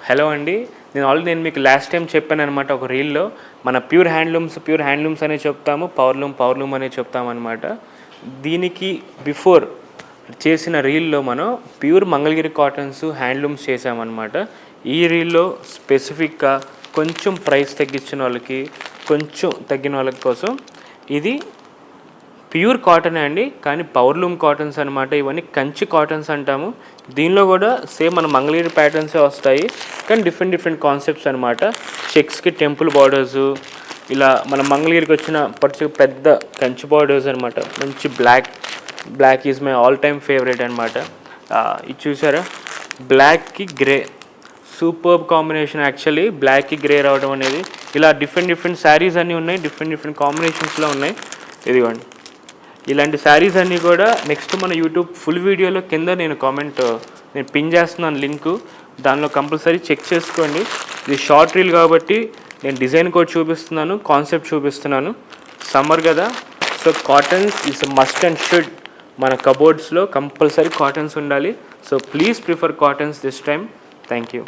Hello అండి. నేను మీకు లాస్ట్ టైం చెప్పాననమాట ఒక రీల్‌లో. మన ప్యూర్ హ్యాండ్లూమ్స్ అనే చెప్తాము. పవర్లూమ్ అనే చెప్తామనమాట. దీనికి బిఫోర్ చేసిన రీల్‌లో మనం ప్యూర్ మంగళగిరి కాటన్స్ హ్యాండ్లూమ్స్ చేసామనమాట. ఈ రీల్‌లో స్పెసిఫిక్‌గా కొంచెం ప్రైస్ తగ్గించిన వాళ్ళకి, కొంచెం తగ్గిన వాళ్ళ కోసం ఇది ప్యూర్ కాటనే అండి. కానీ పవర్లూమ్ కాటన్స్ అనమాట. ఇవన్నీ కంచి కాటన్స్ అంటాము. దీనిలో కూడా సేమ్ మన మంగళగిరి ప్యాటర్న్సే వస్తాయి, కానీ డిఫరెంట్ కాన్సెప్ట్స్ అనమాట. చెక్స్కి టెంపుల్ బార్డర్సు, ఇలా మన మంగళగిరికి వచ్చిన పెద్ద కంచి బార్డర్స్ అనమాట. మంచి black is my all time favourite అనమాట. ఇది చూసారా, బ్లాక్కి గ్రే సూపర్బ్ కాంబినేషన్. యాక్చువల్లీ బ్లాక్కి గ్రే రావడం అనేది, ఇలా డిఫరెంట్ శారీస్ అన్నీ ఉన్నాయి. డిఫరెంట్ కాంబినేషన్స్లో ఉన్నాయి. ఇదిగోండి, ఇలాంటి శారీస్ అన్నీ కూడా నెక్స్ట్ మన యూట్యూబ్ ఫుల్ వీడియోలో కింద నేను పిన్ చేస్తున్నాను లింకు. దానిలో కంపల్సరీ చెక్ చేసుకోండి. ఇది షార్ట్ రీల్ కాబట్టి నేను డిజైన్ కూడా చూపిస్తున్నాను, కాన్సెప్ట్ చూపిస్తున్నాను. సమ్మర్ కదా, so cottons is must and should. మన కబోర్డ్స్లో కంపల్సరీ కాటన్స్ ఉండాలి. So please prefer cottons this time. Thank you.